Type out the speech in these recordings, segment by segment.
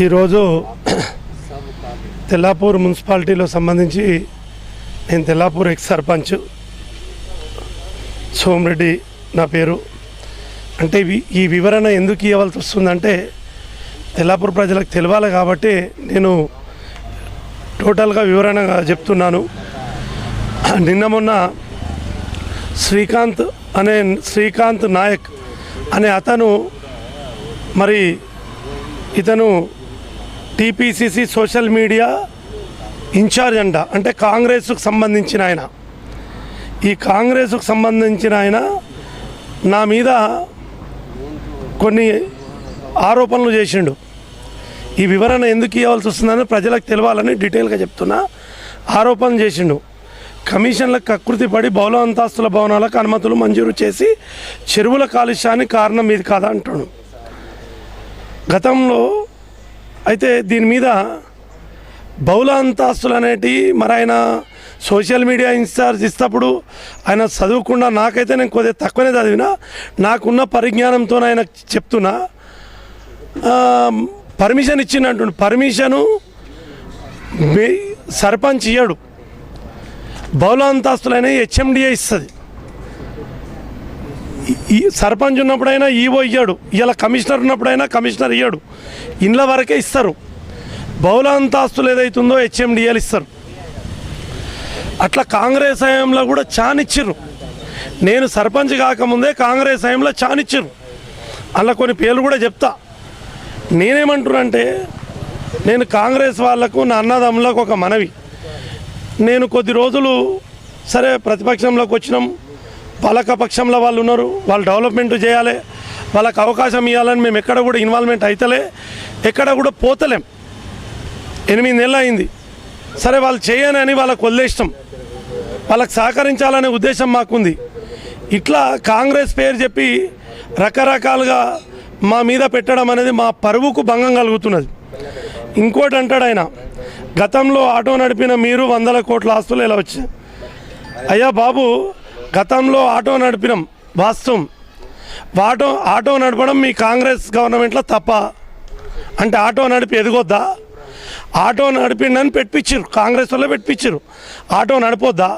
ఈరోజు తెల్లాపూర్ మున్సిపాలిటీలో సంబంధించి నేను తెల్లాపూర్ ఎక్స్ సర్పంచ్ సోమిరెడ్డి నా పేరు. అంటే ఈ వివరణ ఎందుకు ఇవ్వాల్సి వస్తుందంటే తెల్లాపూర్ ప్రజలకు తెలవాలి కాబట్టి నేను టోటల్గా వివరణగా చెప్తున్నాను. నిన్న మొన్న శ్రీకాంత్ నాయక్ అనే అతను మరి ఇతను టీపీసీసీ సోషల్ మీడియా ఇన్ఛార్జ్ అంట. అంటే కాంగ్రెస్కు సంబంధించిన ఆయన. ఈ కాంగ్రెస్కు సంబంధించిన ఆయన నా మీద కొన్ని ఆరోపణలు చేసిండు. ఈ వివరణ ఎందుకు ఇవ్వాల్సి వస్తుందని ప్రజలకు తెలవాలని డీటెయిల్గా చెప్తున్నా. ఆరోపణలు చేసిండు. కమిషన్లకు కకృతి పడి బహుళ అంతస్తుల భవనాలకు అనుమతులు మంజూరు చేసి చెరువుల కాలుష్యానికి కారణం ఇది కాదా అంటాడు. గతంలో అయితే దీని మీద బహుళ అంతస్తులు అనేటివి మరి ఆయన సోషల్ మీడియా ఇన్ఛార్జ్ ఇస్తప్పుడు ఆయన చదువుకుండా, నాకైతే నేను కొద్దిగా తక్కువనే చదివినా, నాకున్న పరిజ్ఞానంతో ఆయన చెప్తున్నా. పర్మిషన్ ఇచ్చిందంటుండు. పర్మిషను సర్పంచ్ ఇయ్యాడు. బహుళ అంతస్తులైన హెచ్ఎండిఏ ఇస్తుంది. ఈ సర్పంచ్ ఉన్నప్పుడైనా ఈవో ఇయ్యాడు. ఇలా కమిషనర్ ఉన్నప్పుడైనా కమిషనర్ ఇయ్యాడు. ఇండ్ల వరకే ఇస్తారు. బహుళ అంతస్తులు ఏదైతుందో హెచ్ఎండిఏలు ఇస్తారు. అట్లా కాంగ్రెస్ హయాంలో కూడా చానిచ్చిర్రు. నేను సర్పంచ్ కాకముందే కాంగ్రెస్ హయాంలో చానిచ్చిర్రు. అలా కొన్ని పేర్లు కూడా చెప్తా. నేనేమంటున్నానంటే, నేను కాంగ్రెస్ వాళ్లకు, నా అన్నదమ్ములకు ఒక మనవి. నేను కొద్ది రోజులు సరే ప్రతిపక్షంలోకి వచ్చినాం. పాలకపక్షంలో వాళ్ళు ఉన్నారు, వాళ్ళు డెవలప్మెంట్ చేయాలి, వాళ్ళకి అవకాశం ఇవ్వాలని మేము ఎక్కడ కూడా ఇన్వాల్వ్మెంట్ అవుతలే, ఎక్కడ కూడా పోతలేం. 8 నెలలు అయింది. సరే వాళ్ళు చేయనని వాళ్ళకు వదిలేస్తాం. వాళ్ళకి సహకరించాలనే ఉద్దేశం మాకుంది. ఇట్లా కాంగ్రెస్ పేరు చెప్పి రకరకాలుగా మా మీద పెట్టడం అనేది మా పరువుకు భంగం కలుగుతున్నది. ఇంకోటి అంటాడు ఆయన, గతంలో ఆటో నడిపిన మీరు 100 కోట్ల ఆస్తులు ఎలా వచ్చాయి? అయ్యా బాబు, గతంలో ఆటో నడిపినాం వాస్తవం. ఆటో నడపడం మీ కాంగ్రెస్ గవర్నమెంట్లో తప్ప అంటే ఆటో నడిపి ఎదగొద్దా? ఆటో నడిపిండని పెట్టించారు, కాంగ్రెస్ వల్ల పెట్టించారు. ఆటో నడిపొద్దా?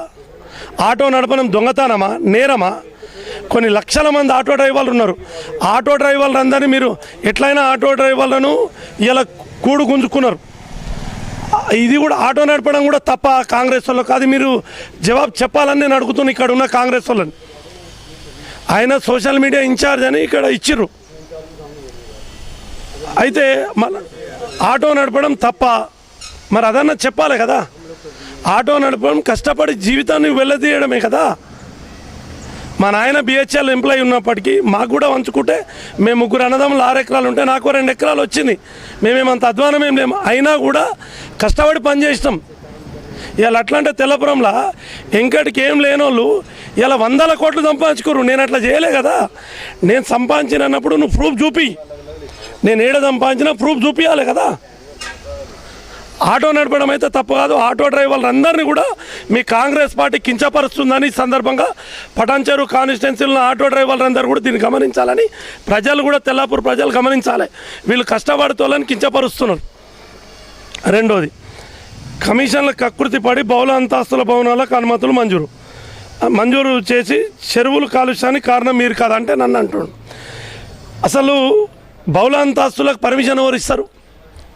ఆటో నడపడం దొంగతనమా, నేరమా? కొన్ని లక్షల మంది ఆటో డ్రైవర్లు ఉన్నారు. ఆటో డ్రైవర్లు అందరినీ మీరు ఎట్లయినా ఆటో డ్రైవర్లను ఇలా కూడు గుంజుకున్నారు. ఇది కూడా ఆటో నడపడం కూడా తప్ప కాంగ్రెస్ వాళ్ళకు? అది మీరు జవాబు చెప్పాలని నేను అడుగుతున్నాను ఇక్కడ ఉన్న కాంగ్రెస్ వాళ్ళని. ఆయన సోషల్ మీడియా ఇన్ఛార్జ్ అని ఇక్కడ ఇచ్చిర్రు. అయితే మళ్ళీ ఆటో నడపడం తప్ప మరి అదన్నా చెప్పాలి కదా. ఆటో నడపడం కష్టపడి జీవితాన్ని వెళ్ళదీయడమే కదా. మా నాయన బిహెచ్ఎల్ ఎంప్లాయీ ఉన్నప్పటికీ మాకు కూడా వంచుకుంటే మేము 3 అన్నదమ్ములు 6 ఎకరాలు ఉంటే నాకు 2 ఎకరాలు వచ్చింది. మేమేమంత అధ్వానం ఏం లేము. అయినా కూడా కష్టపడి పనిచేస్తాం. ఇలా అట్లా అంటే తెల్లపురంలో ఎంకటికి ఏం లేనోళ్ళు ఇలా 100 కోట్లు సంపాదించుకోరు. నేను అట్లా చేయలే కదా. నేను సంపాదించినప్పుడు నువ్వు ప్రూఫ్ చూపి, నేను ఏడ సంపాదించినా ప్రూఫ్ చూపించాలి కదా. ఆటో నడపడం అయితే తప్పు కాదు. ఆటో డ్రైవర్లు అందరినీ కూడా మీ కాంగ్రెస్ పార్టీ కించపరుస్తుందని సందర్భంగా పటాన్చెరు కాన్స్టిట్యున్సీలో ఆటో డ్రైవర్లు అందరూ కూడా దీన్ని గమనించాలని ప్రజలు కూడా, తెల్లాపూర్ ప్రజలు గమనించాలి. వీళ్ళు కష్టపడుతోళ్ళని కించపరుస్తున్నారు. రెండోది, కమిషన్లకు కకృతి పడి బహుళ అంతస్తుల భవనాలకు అనుమతులు మంజూరు చేసి చెరువుల కాలుష్యానికి కారణం మీరు కాదంటే నన్ను అంటున్నాడు. అసలు బహుళ అంతస్తులకు పర్మిషన్ ఎవరు ఇస్తారు?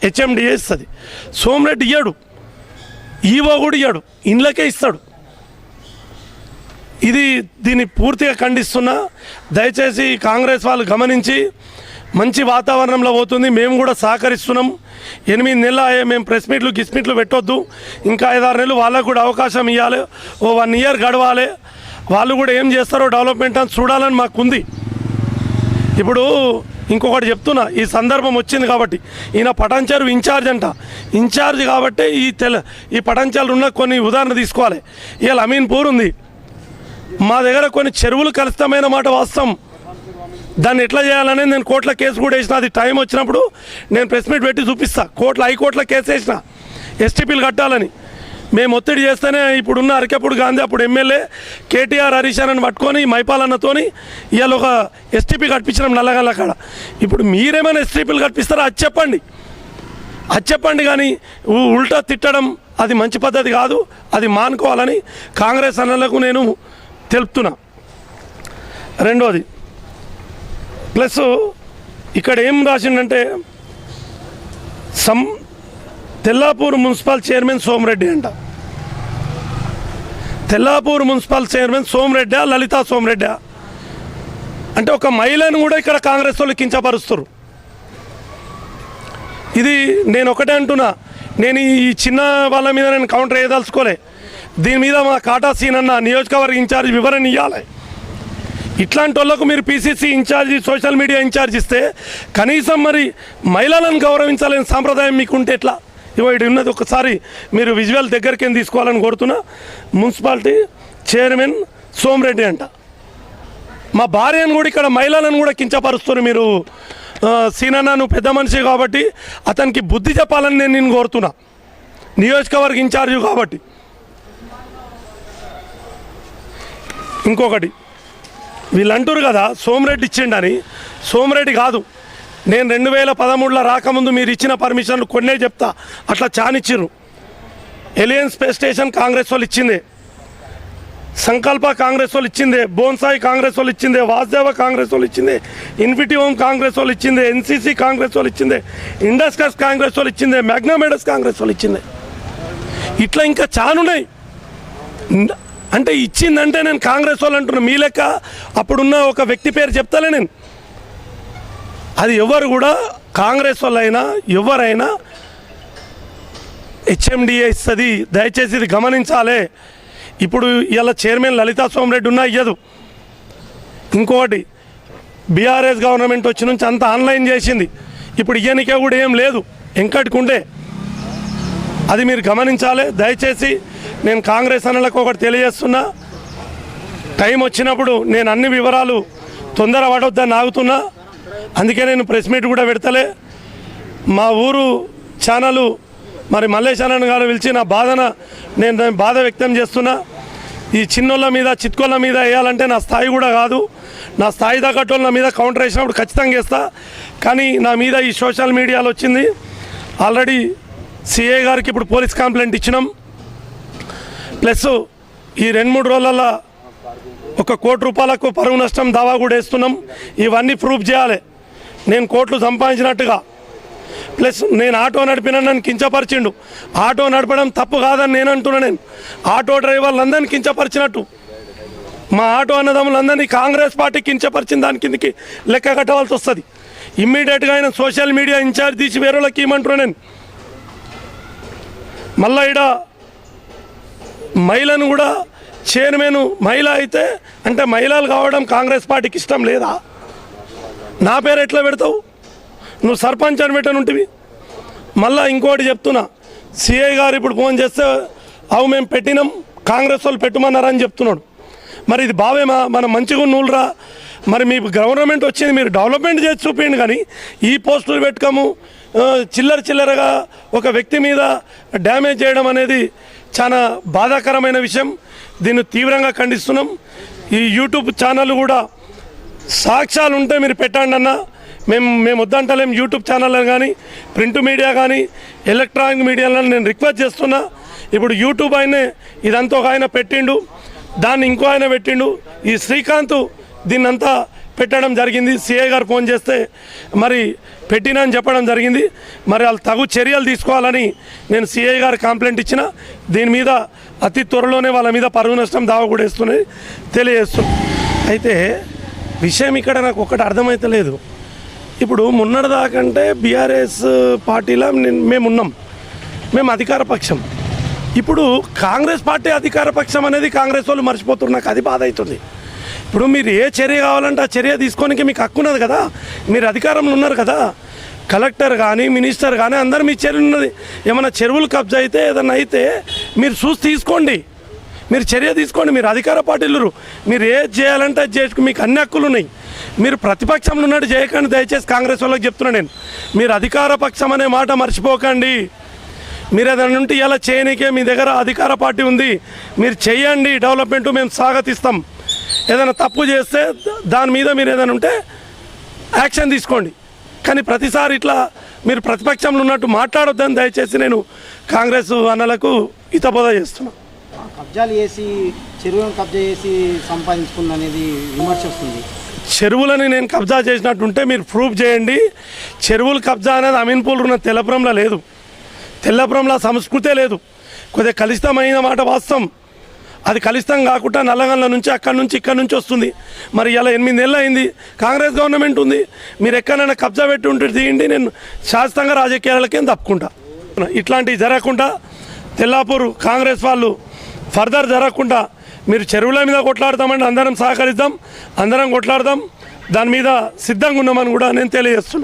హెచ్ఎండిఏ ఇస్తుంది. సోమిరెడ్డి ఇయ్యాడు, ఈవో కూడా ఇయ్యాడు, ఇండ్లకే ఇస్తాడు. దీన్ని పూర్తిగా ఖండిస్తున్నా. దయచేసి కాంగ్రెస్ వాళ్ళు గమనించి మంచి వాతావరణంలో పోతుంది. మేము కూడా సహకరిస్తున్నాం. 8 నెలలు అయ్యే మేము ప్రెస్ మీట్లు గిస్మిట్లు పెట్టొద్దు. ఇంకా 5-6 నెలలు వాళ్ళకు కూడా అవకాశం ఇవ్వాలి. 1 ఇయర్ గడవాలి. వాళ్ళు కూడా ఏం చేస్తారో డెవలప్మెంట్ అని చూడాలని మాకుంది. ఇప్పుడు ఇంకొకటి చెప్తున్నా, ఈ సందర్భం వచ్చింది కాబట్టి, ఈయన పటాన్చెరు ఇన్ఛార్జ్ అంట. ఇన్ఛార్జ్ కాబట్టి ఈ పటాన్చెరు ఉన్న కొన్ని ఉదాహరణ తీసుకోవాలి. ఇవాళ అమీన్పూర్ ఉంది. మా దగ్గర కొన్ని చెరువులు కలుషితమైన మాట వాస్తవం. దాన్ని ఎట్లా చేయాలనేది నేను కోర్టులో కేసు కూడా వేసిన. అది టైం వచ్చినప్పుడు నేను ప్రెస్ మీట్ పెట్టి చూపిస్తా. హైకోర్టులో కేసు వేసిన ఎస్టీపీలు కట్టాలని. మేము ఒత్తిడి చేస్తేనే ఇప్పుడున్న అరకెప్పుడు గాంధీ అప్పుడు ఎమ్మెల్యే కేటీఆర్ హరీష్ అని పట్టుకొని మైపాలన్నతోని ఇవాళ ఒక ఎస్టీపీ కట్టించినాం నల్లగల్ల కాడ. ఇప్పుడు మీరేమైనా ఎస్టీపీలు కట్టిస్తారో అది చెప్పండి. అది చెప్పండి. కానీ ఉల్టా తిట్టడం అది మంచి పద్ధతి కాదు, అది మానుకోవాలని కాంగ్రెస్ అన్నలకు నేను తెలుపుతున్నా. రెండోది ప్లస్ ఇక్కడ ఏం రాసిండంటే తెల్లాపూర్ మున్సిపల్ చైర్మన్ సోమిరెడ్డి అంట. తెల్లాపూర్ మున్సిపల్ చైర్మన్ సోమిరెడ్డి, లలితా సోమిరెడ్డి అంటే ఒక మహిళను కూడా ఇక్కడ కాంగ్రెస్ వాళ్ళు కించపరుస్తారు. ఇది నేను ఒకటే అంటున్నా, నేను ఈ చిన్న వాళ్ళ మీద నేను కౌంటర్ వేయదలుచుకోలే. దీని మీద మా కాటా సీనన్న నియోజకవర్గ ఇన్ఛార్జ్ వివరణ ఇవ్వాలి. ఇట్లాంటి వాళ్ళకు మీరు PCC incharge, social media incharge ఇస్తే కనీసం మరి మహిళలను గౌరవించాలని సాంప్రదాయం మీకు ఉంటే ఎట్లా? ఇవి ఉన్నది ఒకసారి మీరు విజువల్ దగ్గరికి తీసుకోవాలని కోరుతున్నా. మున్సిపాలిటీ చైర్మన్ సోమిరెడ్డి అంట. మా భార్యను కూడా ఇక్కడ మహిళలను కూడా కించపరుస్తున్నారు మీరు. సీనన్న నువ్వు పెద్ద మనిషి కాబట్టి అతనికి బుద్ధి చెప్పాలని నేను కోరుతున్నా, నియోజకవర్గ ఇన్ఛార్జి కాబట్టి. ఇంకొకటి వీళ్ళు అంటారు కదా సోమిరెడ్డి ఇచ్చిండని. సోమిరెడ్డి కాదు, నేను 2013లో రాకముందు మీరు ఇచ్చిన పర్మిషన్లు కొన్నే చెప్తా. అట్లా చానిచ్చిర్రు. ఎలియన్ స్పేస్ స్టేషన్ కాంగ్రెస్ వాళ్ళు ఇచ్చిందే, సంకల్ప కాంగ్రెస్ వాళ్ళు ఇచ్చిందే, బోన్సాయి కాంగ్రెస్ వాళ్ళు ఇచ్చిందే, వాసుదేవ కాంగ్రెస్ వాళ్ళు ఇచ్చిందే, ఇన్ఫిటీ హోమ్ కాంగ్రెస్ వాళ్ళు ఇచ్చిందే, ఎన్సీసీ కాంగ్రెస్ వాళ్ళు ఇచ్చిందే, ఇండస్కస్ కాంగ్రెస్ వాళ్ళు ఇచ్చిందే, మ్యాగ్నామెడస్ కాంగ్రెస్ వాళ్ళు ఇచ్చిందే. ఇట్లా ఇంకా చానున్నాయి. అంటే ఇచ్చిందంటే నేను కాంగ్రెస్ వాళ్ళు అంటున్నా. మీ లెక్క అప్పుడున్న ఒక వ్యక్తి పేరు చెప్తాలే నేను. అది ఎవరు కూడా కాంగ్రెస్ వాళ్ళైనా ఎవరైనా హెచ్ఎండిఏ ఇస్తుంది, దయచేసి ఇది గమనించాలి. ఇప్పుడు ఇలా చైర్మన్ లలితా సోమిరెడ్డి ఉన్నా ఇయ్యదు. ఇంకోటి బీఆర్ఎస్ గవర్నమెంట్ వచ్చి నుంచి అంతా ఆన్లైన్ చేసింది. ఇప్పుడు ఇయ్యనికే కూడా ఏం లేదు, ఎంకటికుండే. అది మీరు గమనించాలి దయచేసి. నేను కాంగ్రెస్ అన్నలకు ఒకటి తెలియజేస్తున్నా, టైం వచ్చినప్పుడు నేను అన్ని వివరాలు తొందర పడొద్దని ఆగుతున్నా. అందుకే నేను ప్రెస్ మీట్ కూడా పెడతలే. మా ఊరు ఛానలు మరి మల్లేశానన్ గారు పిలిచి నా నేను బాధ వ్యక్తం చేస్తున్నా. ఈ చిన్నోళ్ళ మీద చిత్కోళ్ళ మీద వేయాలంటే నా స్థాయి కూడా కాదు. నా స్థాయి తగ్గట్టోళ్ళ మీద కౌంటర్ వేసినప్పుడు ఖచ్చితంగా వేస్తా. కానీ నా మీద ఈ సోషల్ మీడియాలో వచ్చింది. ఆల్రెడీ సిఐ గారికి ఇప్పుడు పోలీస్ కంప్లైంట్ ఇచ్చినాం. ప్లస్ ఈ 2-3 రోజులలో 1 కోటి రూపాయలకు పరువు నష్టం దావా కూడా వేస్తున్నాం. ఇవన్నీ ప్రూఫ్ చేయాలి నేను కోట్లు సంపాదించినట్టుగా. ప్లస్ నేను ఆటో నడిపినా నన్ను కించపరిచిండు. ఆటో నడపడం తప్పు కాదని నేను అంటున్నా. నేను ఆటో డ్రైవర్లందరినీ కించపరిచినట్టు మా ఆటో అన్నదమ్ములందరినీ కాంగ్రెస్ పార్టీ కించపరిచిన దాని కిందకి లెక్క కట్టవలసి వస్తుంది. ఇమ్మీడియట్గా ఆయన సోషల్ మీడియా ఇన్ఛార్జ్ తీసి వేరే వాళ్ళకి ఇవ్వమంటున్నా నేను. మళ్ళీ ఇక్కడ మహిళను కూడా చైర్మన్ మహిళ అయితే అంటే మహిళలు కావడం కాంగ్రెస్ పార్టీకి ఇష్టం లేదా? నా పేరు ఎట్లా పెడతావు? నువ్వు సర్పంచ్ అని పెట్టనుంటివి. మళ్ళీ ఇంకోటి చెప్తున్నా, సిఐ గారు ఇప్పుడు ఫోన్ చేస్తే అవు మేము పెట్టినాం, కాంగ్రెస్ వాళ్ళు పెట్టమన్నారని చెప్తున్నాడు. మరి ఇది బావేమా? మనం మంచిగా నూలురా. మరి మీ గవర్నమెంట్ వచ్చింది, మీరు డెవలప్మెంట్ చేసి చూపించండి. కానీ ఈ పోస్టులు పెట్టుకోము, చిల్లరగా ఒక వ్యక్తి మీద డ్యామేజ్ చేయడం అనేది చాలా బాధాకరమైన విషయం. దీన్ని తీవ్రంగా ఖండిస్తున్నాం. ఈ యూట్యూబ్ ఛానల్ కూడా సాక్ష్యాలు ఉంటే మీరు పెట్టండి అన్న. మేము వద్దంటలేం. యూట్యూబ్ ఛానల్ కానీ ప్రింట్ మీడియా కానీ ఎలక్ట్రానిక్ మీడియాలో నేను రిక్వెస్ట్ చేస్తున్నా. ఇప్పుడు యూట్యూబ్ ఆయనే ఇదంతా ఒక ఆయన పెట్టిండు, దాన్ని ఇంకో ఆయన పెట్టిండు. ఈ శ్రీకాంత్ దీన్నంతా పెట్టడం జరిగింది. సిఐ గారు ఫోన్ చేస్తే మరి పెట్టినా అని చెప్పడం జరిగింది. మరి వాళ్ళు తగు చర్యలు తీసుకోవాలని నేను సిఐ గారు కంప్లైంట్ ఇచ్చిన. దీని మీద అతి త్వరలోనే వాళ్ళ మీద పరువు నష్టం దావా కూడా వేస్తున్నాయి తెలియజేస్తున్నాను. అయితే విషయం ఇక్కడ నాకు ఒకటి అర్థమవుతలేదు. ఇప్పుడు మొన్నటిదాకంటే బీఆర్ఎస్ పార్టీలో మేమున్నాం, మేము అధికార పక్షం. ఇప్పుడు కాంగ్రెస్ పార్టీ అధికార పక్షం అనేది కాంగ్రెస్ వాళ్ళు మర్చిపోతున్నారు. నాకు అది బాధ అవుతుంది. ఇప్పుడు మీరు ఏ చర్య కావాలంటే ఆ చర్య తీసుకోనికి మీకు హక్కు ఉన్నది కదా. మీరు అధికారంలో ఉన్నారు కదా. కలెక్టర్ కానీ మినిస్టర్ కానీ అందరు మీ చర్య ఉన్నది. ఏమైనా చెరువులు కబ్జా అయితే ఏదన్నా అయితే మీరు చూసి తీసుకోండి, మీరు చర్య తీసుకోండి. మీరు అధికార పార్టీలు, మీరు ఏది చేయాలంటే అది చేసుకు మీకు అన్ని హక్కులు ఉన్నాయి. మీరు ప్రతిపక్షంలో ఉన్నట్టు చేయకండి దయచేసి. కాంగ్రెస్ వాళ్ళకి చెప్తున్నాను నేను, మీరు అధికార పక్షం అనే మాట మర్చిపోకండి. మీరు ఏదైనా ఉంటే ఇలా చేయనికే మీ దగ్గర అధికార పార్టీ ఉంది, మీరు చేయండి. డెవలప్మెంట్ మేము స్వాగతిస్తాం. ఏదైనా తప్పు చేస్తే దాని మీద మీరు ఏదైనా ఉంటే యాక్షన్ తీసుకోండి. కానీ ప్రతిసారి ఇట్లా మీరు ప్రతిపక్షంలో ఉన్నట్టు మాట్లాడొద్దని దయచేసి నేను కాంగ్రెస్ అన్నలకు హితబోధ చేస్తున్నాను. కబ్జాలు చేసి చెరువులను కబ్జా చేసి సంపాదించుకున్న అనేది విమర్శ వస్తుంది. చెరువులని నేను కబ్జా చేసినట్టుంటే మీరు ప్రూఫ్ చేయండి. చెరువులు కబ్జా అనేది అమీన్పూర్ ఉన్న తెల్లపురంలో లేదు. తెల్లపురంలో సంస్కృతే లేదు. కొద్దిగా కలుషితమైన మాట వాస్తవం. అది కలుషితం కాకుండా నల్లగండ్ల నుంచి అక్కడి నుంచి ఇక్కడి నుంచి వస్తుంది. మరి ఇలా 8 నెలలు అయింది, కాంగ్రెస్ గవర్నమెంట్ ఉంది. మీరు ఎక్కడైనా కబ్జా పెట్టి ఉంటే తీయండి, నేను శాశ్వతంగా రాజకీయాలకేం తప్పుకుంటా. ఇట్లాంటివి జరగకుండా తెల్లాపూర్ కాంగ్రెస్ వాళ్ళు ఫర్దర్ జరగకుండా మీరు చెరువుల మీద కొట్లాడతామంటే అందరం సహకరిద్దాం, అందరం కొట్లాడదాం. దాని మీద సిద్ధంగా ఉన్నామని కూడా నేను తెలియజేస్తున్నాను.